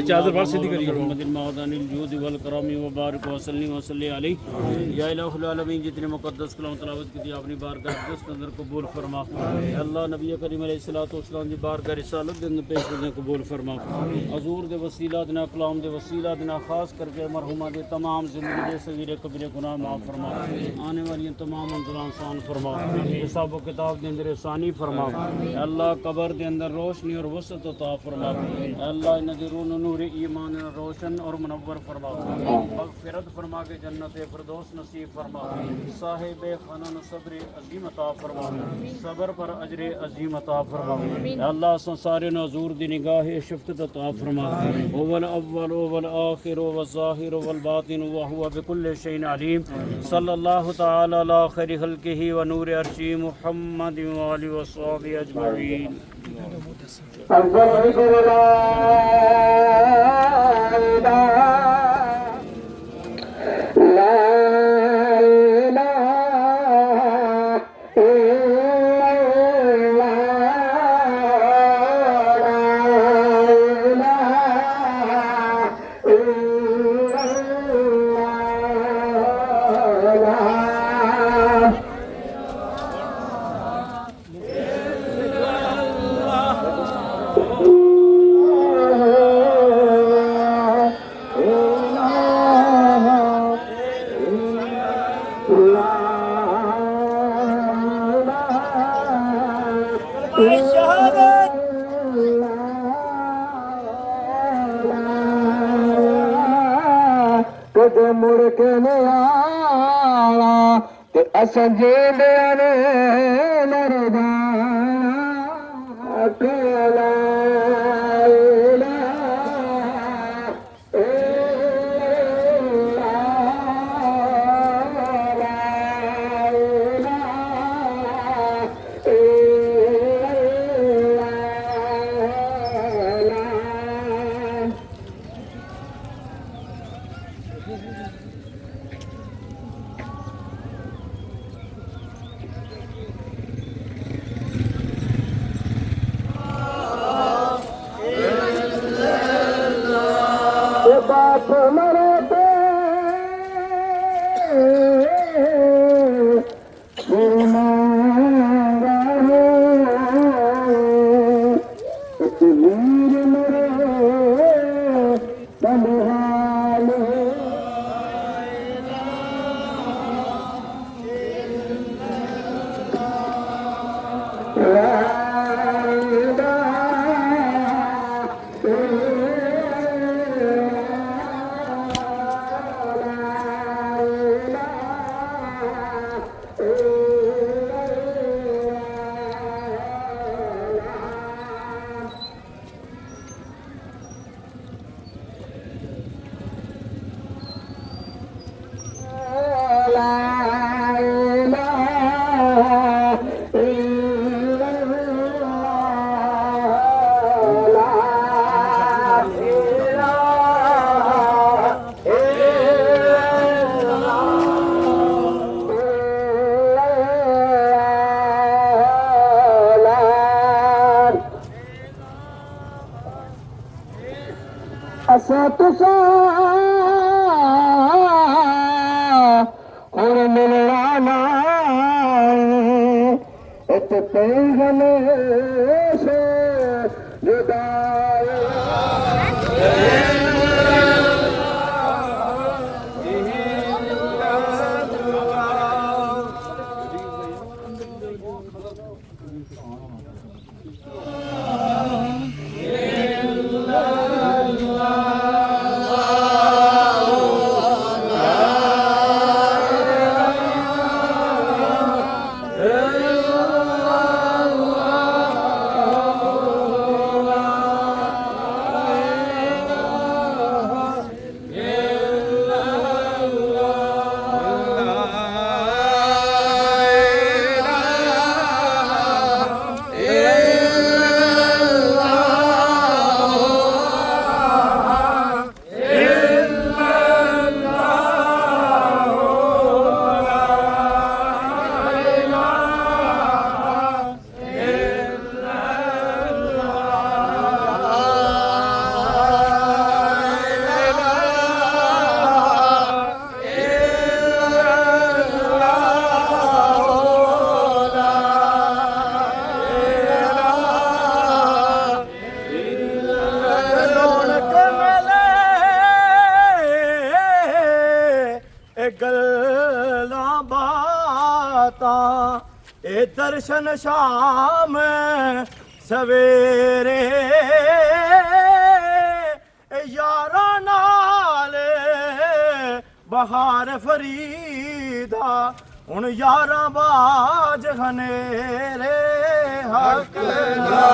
چادر بار صدی کری محمد المعدن الجود والکرام وبارک وسلم وصلی علیہ یا الہ العالمین جتنے مقدس کلام تلاوت کی اپنی بارگاہ اقدس کے اندر قبول فرما اللہ نبی کریم علیہ الصلوۃ والسلام دی بارگاہ رسالت دے اندر پیش کرنے قبول فرما حضور دے وسیلہ دنا کلام دے وسیلہ دنا خاص کر کے مرحومہ دے تمام زندگی دے صغیر کبیرہ گناہ معاف فرما آنے والی تمام منزلان آسان فرما حساب و کتاب دے اندر آسانی فرما اللہ قبر دے اندر روشنی اور وسعت عطا فرما اللہ نذرون نور ایمان روشن اور منور فرما مغفرت فرما کے جنت فردوس نصیب فرما صاحب خانہ صبر عظیم عطا فرما صبر پر اجر عظیم عطا فرما اللہ سارے حضور دی نگاہ شفقت عطا فرما هو الاول والآخر والظاہر والباطن وهو بكل شيء علیم صلی اللہ تعالی علی خیر خلقہ ونور عرشہ محمد وآلہ وصحبہ اجمعین مڑ کے نیالا تے اساں جیندے مرداں کلا اساں تساں ہن ملنا نہ ات پیغام سے جدائی گلاں باتاں اے درشن شام سویرے یاراں نال بہار فریدا ہن یاراں باج گھنیرے حق لا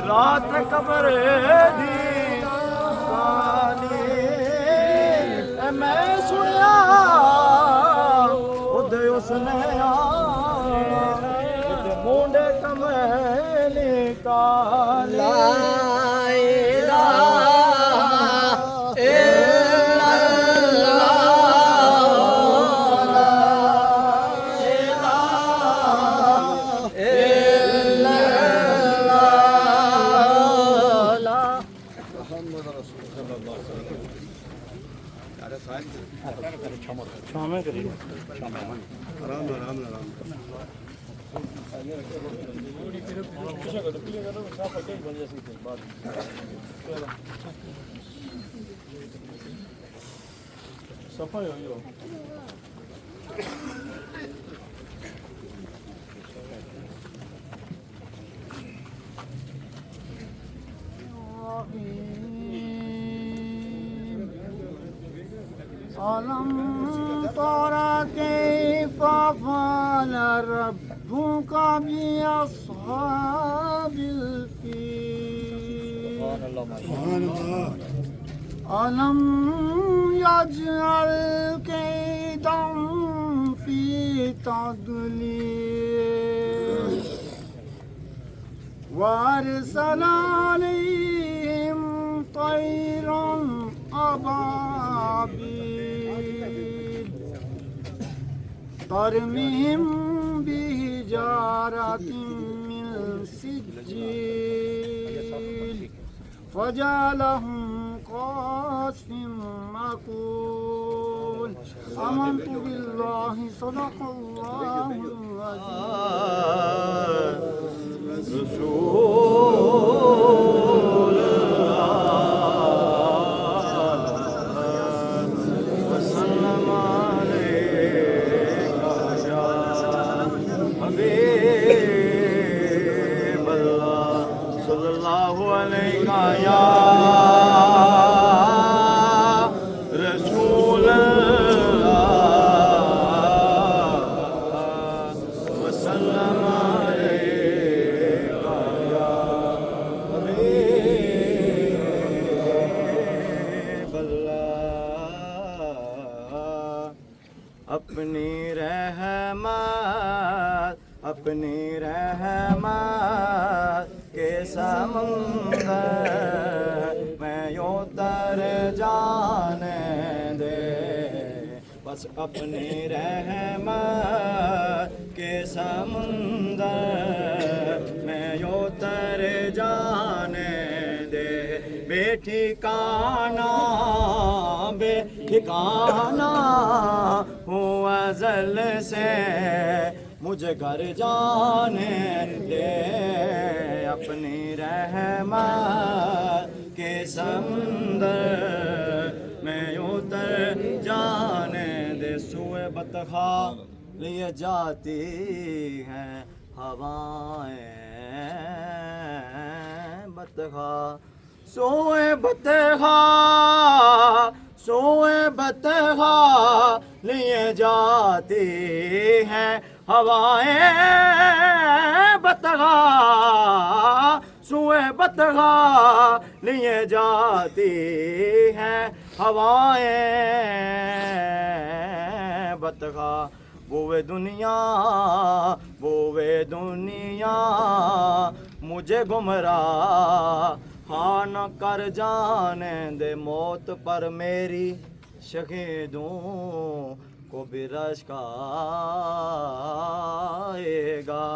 رات قبر دی کہانی میں سنیا خود اس نے مونڈے کملی کالی صفائی ہوئی ہو ألم تر كيف فعل ربك بأصحاب الفيل ألم يجعل كيدهم في تضليل وأرسل عليهم طيرا أبابيل ترميهم بحجارة من سجيل فجعلهم كعصف مأكول آمنت بالله صدق الله العظيم رسول सल्लल्लाहु अलैका या रसूल अल्लाह वसल्लम अलैका या हबीब अल्लाह। अपनी रहमत के समुंदर में यूं तर जाने दे, बस अपनी रहमत के समुंदर में यूं तर जाने दे। बेठिकाना हूँ अज़ल से मुझे घर जाने दे, अपनी रहमत के समुंदर में उतर जाने दे। सूए बतखा लिए जाती हैं हवाएं, बतखा सूए बतखा लिए जाती हैं हवाएं, बतखा सूए बतखा लिए जाती हैं हवाएं, बतखा बोवे दुनिया मुझे गुमराह हाँ न कर जाने दे। मौत पर मेरी शहीदों को भी रश्क आएगा,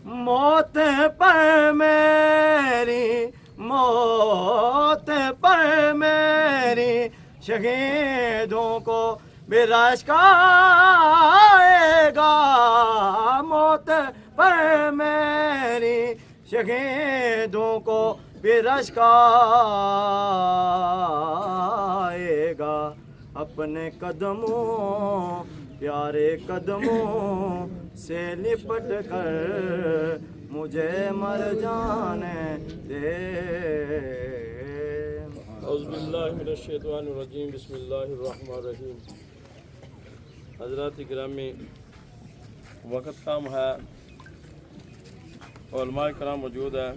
मौत पर मेरी शहीदों को भी रश्क आएगा, मौत पर मेरी शहीदों को भी रश्क आएगा। अपने कदमों प्यारे कदमों से लिपट कर मुझे मर जाने दे। औज़ुबिल्लाहि मिनश्शैतानिर्रजीम, बिस्मिल्लाहिर्रहमानिर्रहीम। हज़रात गिरामी, वक़्त कम है, उलमाए कराम मौजूद है।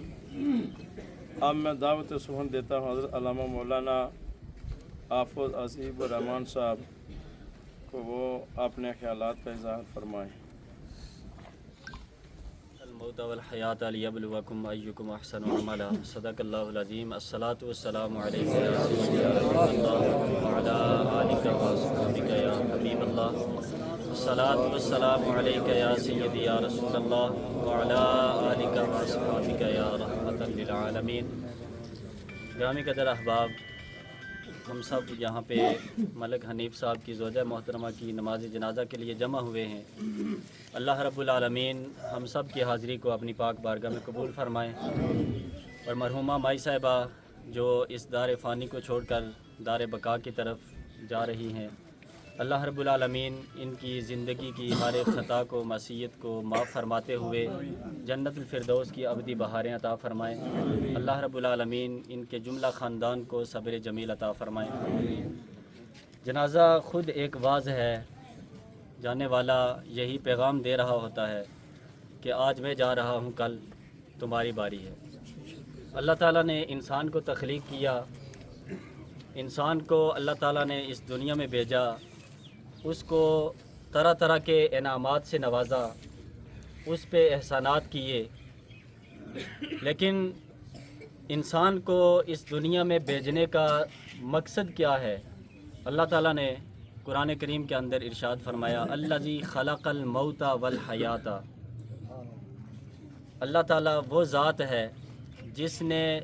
अब मैं दावत सुबह देता हूँ हज़रत अल्लामा मौलाना आफज़ असीब रहमान साहब को, वो अपने ख्यालात का इज़हार फरमाएँ। अल-मौत वल हयात लियब्लुवकुम अय्युकुम अहसनु अमला। सदक़ल्लाहुल अज़ीम। अस्सलातु वस्सलामु अलैका या रसूलल्लाह व अला आलिका व अस्हाबिका या हबीबल्लाह। अस्सलातु वस्सलामु अलैका या सय्यदी या रसूलल्लाह व अला आलिका व अस्हाबिका या रहमतन लिल आलमीन। ग्रामी कदर अहबाब, हम सब यहाँ पे मलिक हनीफ साहब की ज़ौजा मोहतरमा की नमाज जनाजा के लिए जमा हुए हैं। अल्लाह रब्बुल आलमीन हम सब की हाज़िरी को अपनी पाक बारगाह में कबूल फ़रमाएँ और मरहुमा माई साहिबा जो इस दार फ़ानी को छोड़कर दार बका की तरफ जा रही हैं, अल्लाह रब्बुल आलमीन इनकी ज़िंदगी की हर एक ख़ता को मसीयत को माफ़ फरमाते हुए जन्नतुल फिरदौस की अबदी बहारें अता फ़रमाएँ। अल्लाह रब्बुल आलमीन इनके जुमला ख़ानदान को सब्र जमील अता फ़रमाएँ। जनाज़ा ख़ुद एक वाज़ है, जाने वाला यही पैगाम दे रहा होता है कि आज मैं जा रहा हूँ, कल तुम्हारी बारी है। अल्लाह ताला ने इंसान को तख्लीक किया, इंसान को अल्लाह ताला ने इस दुनिया में भेजा, उसको तरह तरह के इनामात से नवाजा, उस पे एहसानात किए, लेकिन इंसान को इस दुनिया में भेजने का मकसद क्या है? अल्लाह ताला ने कुरान करीम के अंदर इरशाद फरमाया, अल्लज़ी खलक़ल मौता वल हयाता। अल्लाह ताला वो ज़ात है जिसने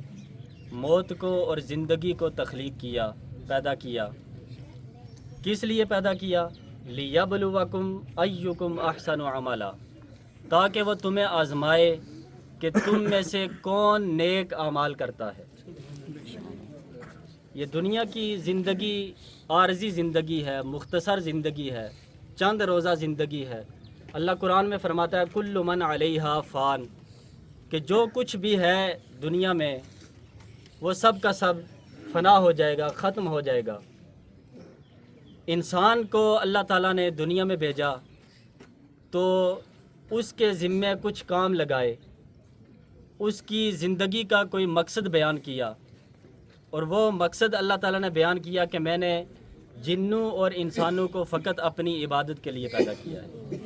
मौत को और ज़िंदगी को तख्लीक किया, पैदा किया। किस लिए पैदा किया? लियब्लुवकुम अय्युकुम अहसनु अमला, ताकि वो तुम्हें आज़माए कि तुम में से कौन नेक आमाल करता है। ये दुनिया की ज़िंदगी आर्जी ज़िंदगी है, मुख्तसर ज़िंदगी है, चंद रोज़ा ज़िंदगी है। अल्लाह कुरान में फरमाता है, कुल्लु मन अलैहा फ़ान, कि जो कुछ भी है दुनिया में وہ سب کا سب فنا ہو جائے گا، ختم ہو جائے گا۔ انسان کو اللہ تعالیٰ نے دنیا میں بھیجا تو اس کے ذمے کچھ کام لگائے، اس کی زندگی کا کوئی مقصد بیان کیا، اور وہ مقصد اللہ تعالیٰ نے بیان کیا کہ میں نے جنوں اور انسانوں کو فقط اپنی عبادت کے لیے پیدا کیا ہے،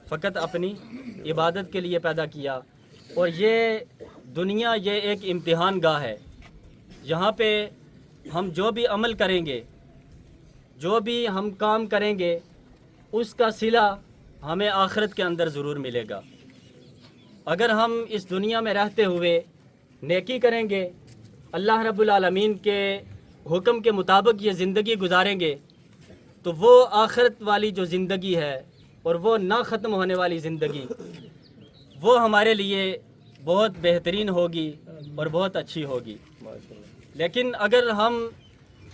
فقط اپنی عبادت کے لیے پیدا کیا۔ اور یہ دنیا یہ ایک امتحان گاہ ہے، یہاں پہ ہم جو بھی عمل کریں گے، جو بھی ہم کام کریں گے، اس کا صلہ ہمیں آخرت کے اندر ضرور ملے گا۔ اگر ہم اس دنیا میں رہتے ہوئے نیکی کریں گے، اللہ رب العالمین کے حکم کے مطابق یہ زندگی گزاریں گے، تو وہ آخرت والی جو زندگی ہے اور وہ نہ ختم ہونے والی زندگی، وہ ہمارے لیے بہت بہترین ہوگی اور بہت اچھی ہوگی۔ لیکن اگر ہم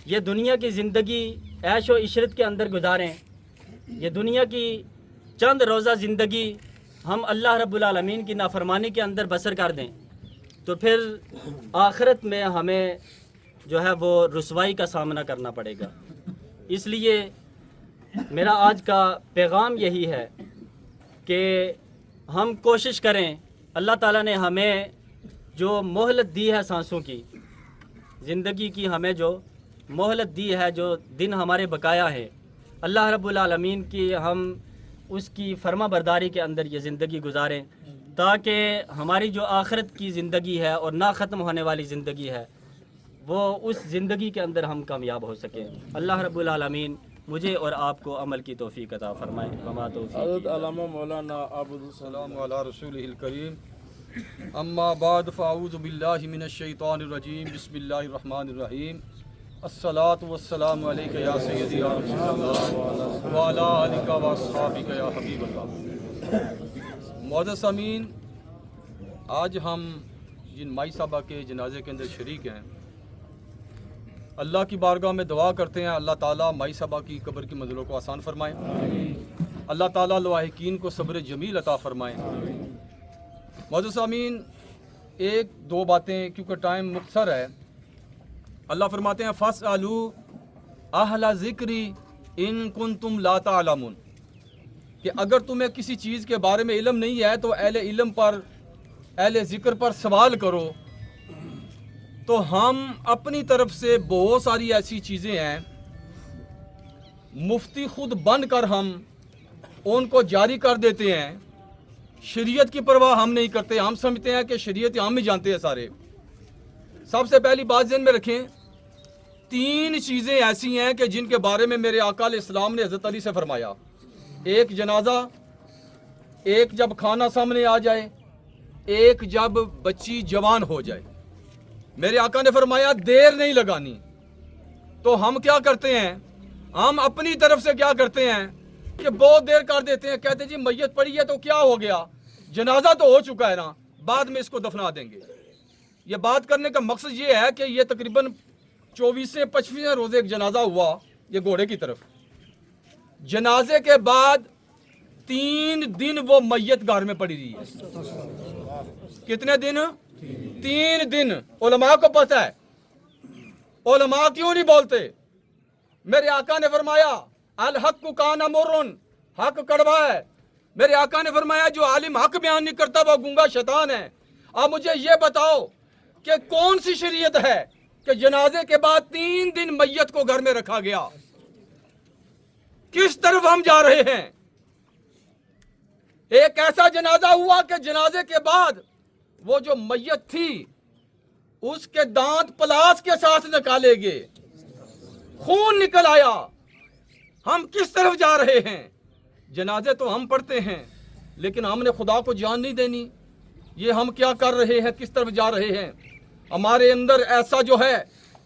یہ دنیا کی زندگی عیش و عشرت کے اندر گزاریں، یہ دنیا کی چند روزہ زندگی ہم اللہ رب العالمین کی نافرمانی کے اندر بسر کر دیں، تو پھر آخرت میں ہمیں جو ہے وہ رسوائی کا سامنا کرنا پڑے گا۔ اس لیے میرا آج کا پیغام یہی ہے کہ ہم کوشش کریں، اللہ تعالیٰ نے ہمیں جو مہلت دی ہے سانسوں کی، زندگی کی ہمیں جو مہلت دی ہے، جو دن ہمارے بقایا ہیں، اللہ رب العالمین کی ہم اس کی فرما برداری کے اندر یہ زندگی گزاریں، تاکہ ہماری جو آخرت کی زندگی ہے اور نہ ختم ہونے والی زندگی ہے، وہ اس زندگی کے اندر ہم کامیاب ہو سکیں۔ اللہ رب العالمین مجھے اور آپ کو عمل کی توفیق عطا فرمائے۔ وما توفیق حضرت علامہ مولانا عبد السلام علی رسولہ الکریم، اما بعد فاعوذ باللہ من الشیطان الرجیم، بسم اللہ الرحمن الرحیم، الصلاۃ والسلام علیک یا سیدی یا رسول اللہ وعلی آلک و اصحابک یا حبیب اللہ۔ معزز سامعین، آج ہم جن مائی صاحبہ کے جنازے کے اندر شریک ہیں، اللہ کی بارگاہ میں دعا کرتے ہیں اللہ تعالیٰ مائی صاحبہ کی قبر کی منزلوں کو آسان فرمائیں، اللہ تعالیٰ لواحقین کو صبر جمیل عطا فرمائیں۔ معزز سامعین، ایک دو باتیں کیونکہ ٹائم مختصر ہے۔ اللہ فرماتے ہیں فَاسْأَلُوا أَهْلَ ذِكْرِ إِن كُنتُمْ لَا تَعْلَمُونَ، کہ اگر تمہیں کسی چیز کے بارے میں علم نہیں ہے تو اہل علم پر، اہل ذکر پر سوال کرو۔ تو ہم اپنی طرف سے بہت ساری ایسی چیزیں ہیں، مفتی خود بن کر ہم ان کو جاری کر دیتے ہیں، شریعت کی پرواہ ہم نہیں کرتے، ہم سمجھتے ہیں کہ شریعت ہم ہی جانتے ہیں سارے۔ سب سے پہلی بات ذہن میں رکھیں، تین چیزیں ایسی ہیں کہ جن کے بارے میں میرے آقا علیہ السلام نے حضرت علی سے فرمایا، ایک جنازہ، ایک جب کھانا سامنے آ جائے، ایک جب بچی جوان ہو جائے۔ میرے آقا نے فرمایا دیر نہیں لگانی۔ تو ہم کیا کرتے ہیں، ہم اپنی طرف سے کیا کرتے ہیں کہ بہت دیر کر دیتے ہیں، کہتے ہیں جی میت پڑی ہے تو کیا ہو گیا، جنازہ تو ہو چکا ہے نا، بعد میں اس کو دفنا دیں گے۔ یہ بات کرنے کا مقصد یہ ہے کہ یہ تقریباً 24-25 روزے ایک جنازہ ہوا، یہ گھوڑے کی طرف، جنازے کے بعد 3 دن وہ میت گھر میں پڑی رہی ہے۔ کتنے دن؟ 3 دن۔ علماء کو پتہ ہے، علماء کیوں نہیں بولتے؟ میرے آقا نے فرمایا الحق کان مرن، حق کڑوا ہے۔ میرے آقا نے فرمایا جو عالم حق بیان نہیں کرتا وہ گنگا شیطان ہے۔ اب مجھے یہ بتاؤ کہ کون سی شریعت ہے کہ جنازے کے بعد 3 دن میت کو گھر میں رکھا گیا؟ کس طرف ہم جا رہے ہیں؟ ایک ایسا جنازہ ہوا کہ جنازے کے بعد وہ جو میت تھی اس کے دانت پلاس کے ساتھ نکالے گئے، خون نکل آیا۔ ہم کس طرف جا رہے ہیں؟ جنازے تو ہم پڑھتے ہیں لیکن ہم نے خدا کو جان نہیں دینی۔ یہ ہم کیا کر رہے ہیں، کس طرف جا رہے ہیں؟ ہمارے اندر ایسا جو ہے،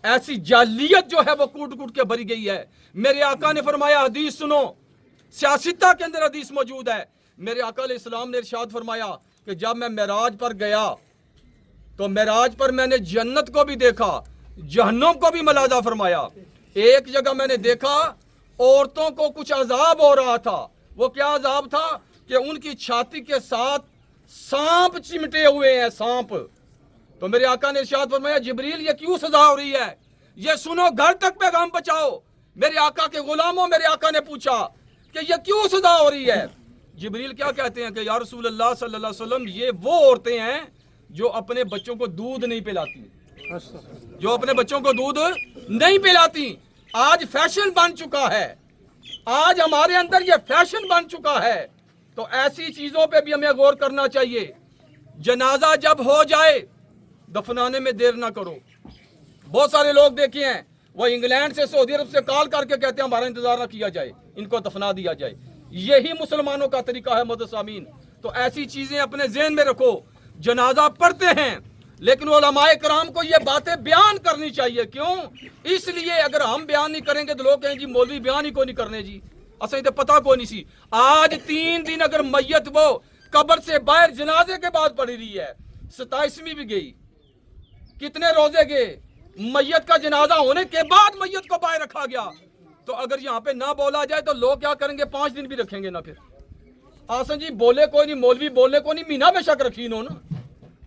ایسی جعلیت جو ہے وہ کوٹ کوٹ کے بھری گئی ہے۔ میرے آقا نے فرمایا حدیث سنو، سیاستہ کے اندر حدیث موجود ہے۔ میرے آقا علیہ السلام نے ارشاد فرمایا کہ جب میں معراج پر گیا تو معراج پر میں نے جنت کو بھی دیکھا، جہنم کو بھی ملاحظہ فرمایا۔ ایک جگہ میں نے دیکھا عورتوں کو کچھ عذاب ہو رہا تھا۔ وہ کیا عذاب تھا کہ ان کی چھاتی کے ساتھ سانپ چمٹے ہوئے ہیں، سانپ तो मेरे आका ने इरशाद फरमाया, जिब्रील ये क्यों सजा हो रही है, ये सुनो, घर तक पैगाम पहुंचाओ। मेरे आका के गुलामों, मेरे आका ने पूछा कि ये क्यों सजा हो रही है। जिब्रील क्या कहते हैं कि या रसूल अल्लाह सल्लल्लाहु अलैहि वसल्लम, ये वो औरतें हैं जो अपने बच्चों को दूध नहीं पिलाती, जो अपने बच्चों को दूध नहीं पिलाती। आज फैशन बन चुका है, आज हमारे अंदर ये फैशन बन चुका है। तो ऐसी चीजों पे भी हमें गौर करना चाहिए। जनाजा जब हो जाए, दफनाने में देर ना करो। बहुत सारे लोग देखे हैं, वो इंग्लैंड से, सऊदी अरब से कॉल करके कहते हैं हमारा इंतजार ना किया जाए, इनको दफना दिया जाए। यही मुसलमानों का तरीका है मुतसामीन। तो ऐसी चीजें अपने ज़हन में रखो। जनाजा पढ़ते हैं, लेकिन उलमाए कराम को ये बातें बयान करनी चाहिए। क्यों? इसलिए अगर हम बयान नहीं करेंगे तो लोग कहें जी मौलवी बयान ही कोई नहीं करने जी, असली तो पता कोई नहीं सी। आज 3 दिन अगर मैयत वो कब्र से बाहर जनाजे के बाद पड़ी रही है, 27वीं भी गई, कितने रोजे गए, मैयत का जनाजा होने के बाद मैयत को बाहर रखा गया। तो अगर यहाँ पे ना बोला जाए तो लोग क्या करेंगे, 5 दिन भी रखेंगे ना। फिर आसन जी बोले कोई नहीं, मौलवी बोले कोई नहीं, महीना बेशक रखी इन्होंने।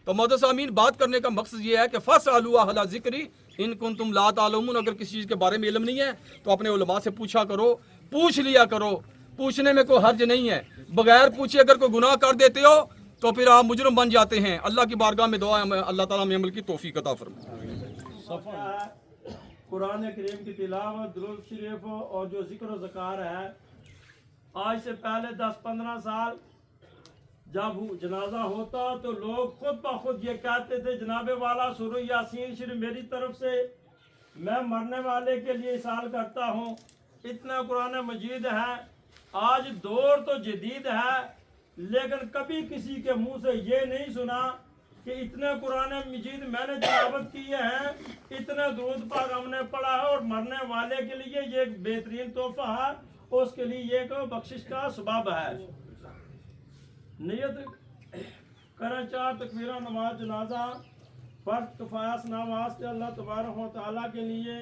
तो मुतसामीन, बात करने का मकसद ये है कि फसअलू अहला ज़िक्री इन कुंतुम ला तालमून। अगर किसी चीज़ के बारे में इल्म नहीं है तो अपने उलमा से पूछा करो, पूछ लिया करो। पूछने में कोई हर्ज नहीं है। बगैर पूछे अगर कोई गुनाह कर देते हो तो फिर आप मुजरम बन जाते हैं। अल्लाह की बारगाह में दुआ है अल्लाह ताला हमें अमल की तौफीक अता फरमाए। कुरान करीम की तिलावत, दुरूद शरीफ और जो जिक्र ज़कार है, आज से पहले 10-15 साल जब जनाजा होता तो लोग खुद ब खुद ये कहते थे, जनाबे वाला सूरह यासीन शरीफ मेरी तरफ से मैं मरने वाले के लिए इसाल करता हूँ। इतना कुरान मजीद है। आज दौर तो जदीद है, लेकिन कभी किसी के मुंह से ये नहीं सुना कि इतने कुरान मजीद मैंने तिलावत किए हैं, इतने दुरूद पाक हमने पढ़ा है, और मरने वाले के लिए ये एक बेहतरीन तोहफा है, उसके लिए ये एक बख्शिश का सबब है। नियत करें 4 तकबीरा नमाज जनाजा फर्ज किफायत नमाज से अल्लाह तबारक व तआला के लिए,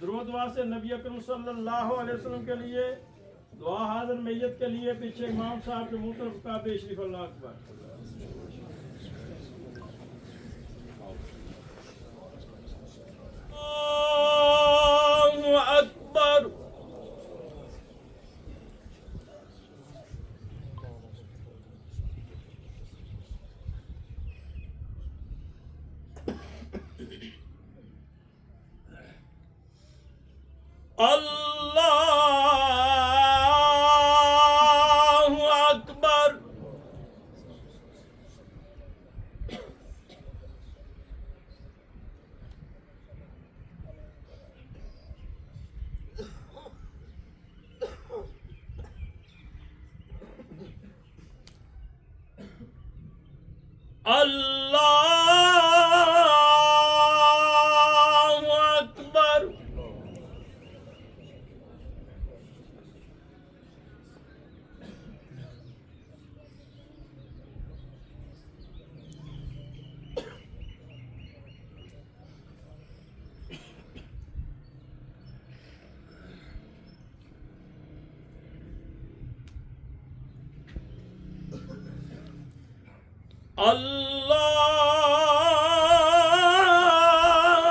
दुरूद से नबी अकरम सल्लल्लाहु अलैहि वसल्लम के लिए, दुआ हाज़िर मैयत के लिए। पीछे इमाम साहब के मुंह तरफ काबे शरीफ। अल्लाह अकबर। अल्लाहु अकबर। अल्लाहु अकबर। अल्लाहु अकबर।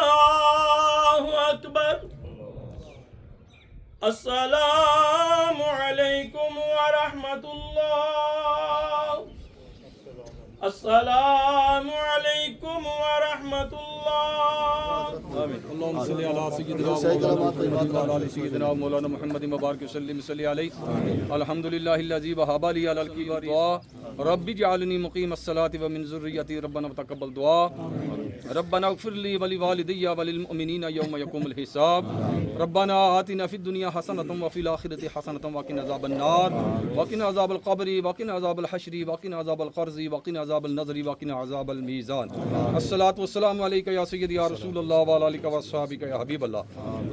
अल्लाहु अकबर। अस्सलामु अलैकुम व रहमतुल्लाह। अस्सलामु अलैकुम व रहमतुल्लाह। अल्लाहुम्मा सल्लि अला सय्यिदिना मौलाना मुहम्मद मुबारक वसल्लम अलैहि। अल्हम्दुलिल्लाहिल्लज़ी वहबा ली अलल किबरि रब्बी जअलनी मुक़ीमस सलाति व मिन ज़ुर्रिय्यती रब्बना तक़ब्बल दुआ। रब्बना इग़फ़िर ली व लिवालिदैया व लिलमुमिनीना यौमा यक़ूमुल हिसाब। रब्बना आतिना फ़िद दुनिया हसनतम व फ़िल आख़िरति हसनतम व क़िना अज़ाबन नार व क़िना अज़ाबल क़ब्रि व क़िना अज़ाबल हश्रि व क़िना अज़ाबल क़र्ज़ि व क़िना अज़ाबल नज़रि व क़िना अज़ाबल मीज़ान। अस्सलातु वस्सलामु अलैका या सय्यदी या रसूलल्लाह व अला आलिका व अस्हाबिका या हबीबल्लाह।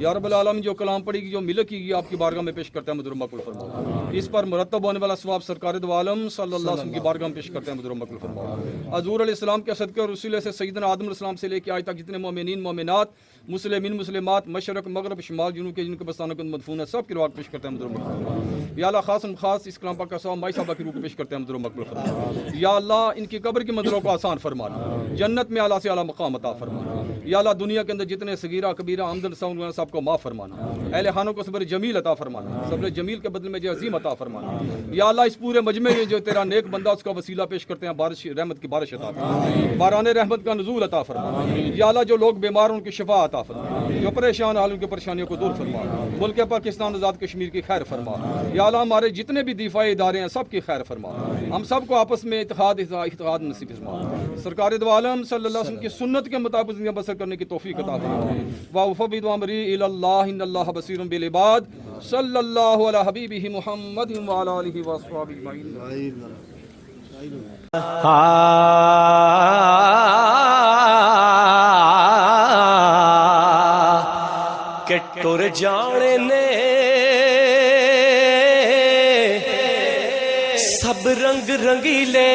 या रब्बल आलमीन, जो कलाम पढ़ेगी, जो मिलत की आपकी बारगाह में पेश करता है, मधुर मक़बूल फरमाओ। इस पर मुरतब होने वाला सवाब सरकार दो आलम सल्लल्लाहु अलैहि वसल्लम की बारगाह में पेश करते हैं, मज़ूर मकबूल फरमाओ। हज़ूर अलैहिस्सलाम के सदक़े और रसूल से सैयदना आदम अलैहिस्सलाम से लेकर आज तक जितने मोमिनीन मोमिनात मुस्लिमीन मुस्लिमात मशरक़ मगरब शुमाल जुनूब के जिनके बस्तानों के मदफून है, सब की रुआत पेश करते हैं, मज़ूर मकबूल फरमाओ। या अल्लाह खास इस कलाम पाक का सवाब माई साहबा की रूह पेश करते हैं, मज़ूर मकबूल फरमाओ। या अल्लाह इनकी कब्र की मंज़िलों को आसान फरमाना, जन्नत में आला से आला मकाम अता फरमाना। या अल्लाह दुनिया के अंदर जितने सगीरा कबीरा आमदन साउन सब को माफ़ फरमाना, अहले खानों को सब्र जमील अता फरमाना, सब्र जमील के बदले में जो अजीम अता फरमाना। या अल्लाह इस पूरे मजमे में जो तेरा नेक बंदा उसका वसीला पेश करते हैं, बारिश रहमत की बारिश अता फरमाना, बाराने रहमत का नुज़ूल अता फरमाना। या अल्लाह जो लोग बीमार उनकी शिफा अता फरमाना, जो परेशान हाल उनकी परेशानियों को दूर फरमा, मुल्क पाकिस्तान आज़ाद कश्मीर की खैर फरमा। या अल्लाह हमारे जितने भी दिफाई इदारे हैं सब की खैर फरमा, हम सब को आपस में इत्तेहाद नसीब फरमा। सरकार दो आलम सल्लल्लाहु अलैहि वसल्लम की सुन्नत के मुताबिक ज़िंदगी बसर करने की तौफीक अता फरमा। व उफ़व्विदु अमरी इलल्लाह इन्नल्लाह बसीरुम बिल इबाद सल्लल्लाहु अला हबीबिही मुहम्मद व अला आलिहि व अस्हाबिही अजमईन। के टुर जाने ने सब रंग रंगीले,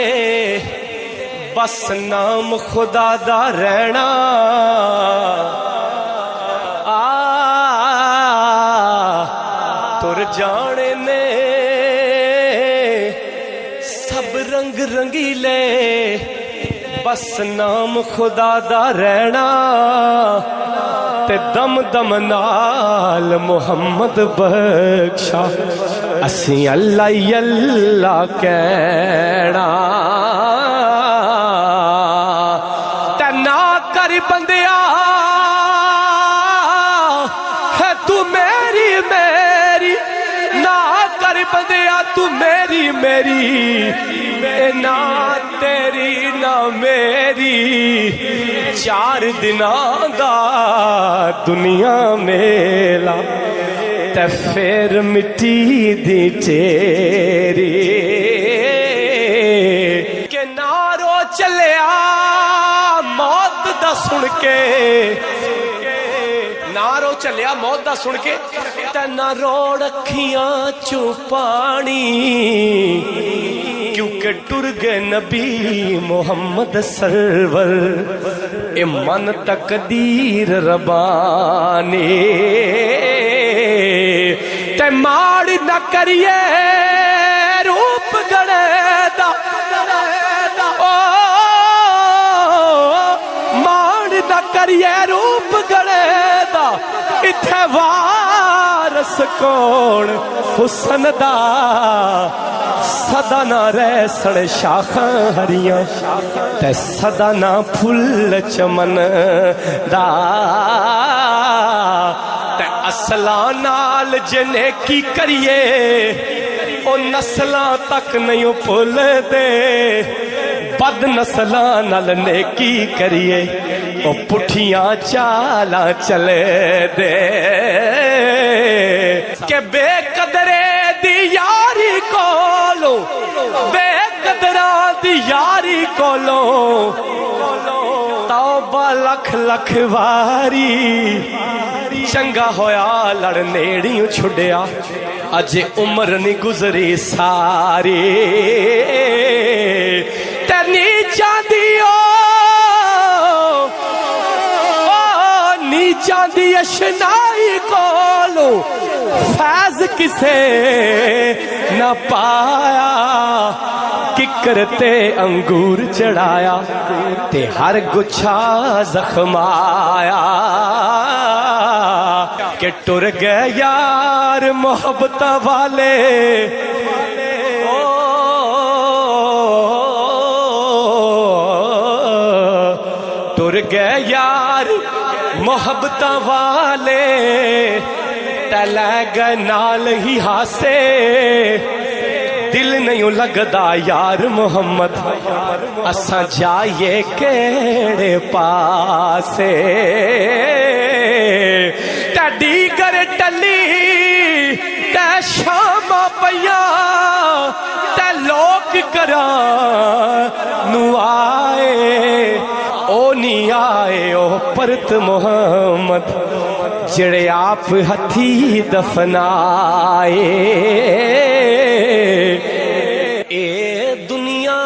बस नाम खुदा दा रहना। टुर जाने ने सब रंग रंगीले, बस नाम खुदा दा रहना। ते दम दम नाल मुहम्मद बख्शा, असी अल्लाह अल्लाह कहना। ते ना कर बंदिया है तू मेरी मेरी, ना कर बंदिया तू मेरी मेरी, ना तेरी ना मेरी। चार दिनां दा दुनिया मेला, ते फिर मिट्टी दी टेरी। के नारो चलिया मौत दा सुन के, नारो चलिया मौत दा सुन के, ते ना रोड़ अखियां चू पानी। क्योंकि टुर गए नबी मोहम्मद सरवर, ए मन तकदीर रबानी। ते माड़ न करिए रूप गणे दा, ओ माड़ न करिए रूप गणे दा। इत्थे वारस कौन हुसन दा, सदा ना रहसन शाखां हरियां, ते सदा ना फुल चमन दा। ते असलां नाल जिने की करिए, ओ नस्लां तक नहीं भुल दे। बद नस्लां नाल नेकी करिए, ओ पुठियां चालां चले दे। के बेकदरे दी यारी कोलो, बेकदरा दी यारी कोलो, तौबा लख लख वारी। चंगा होया लड़ नेड़ियों छुड़िया, अजे उम्र नहीं गुजरी सारी। ते नीचा दियो नीचा दी अशनाई कोलो, फैज किसे न पाया। किकरते अंगूर चढ़ाया, ते हर गुच्छा जख्माया। के टुर गए यार मोहब्बत वाले, टुर गए यार मोहब्बत वाले। तले गए नाल ही हासे, दिल नहीं लगदा यार मोहम्मद। असा जाइए केड़े पासे, तड़ी कर टली ते शामा पया, ते लोग करा नु आए। ओ नहीं आए ओ परत मोहम्मद, जड़े आप हथी दफनाए। ए दुनिया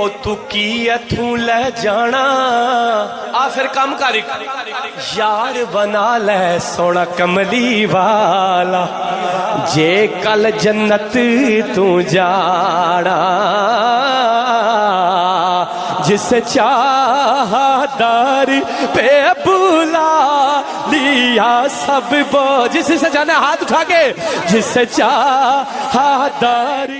او تو کی اتھوں لے جانا آ پھر کم کر یار بنا لے سونا کملی والا جے کل جنت تو جانا جس چاہا در پہ بلا لیا سب جس سے جانا ہاتھ اٹھا کے جس چاہا در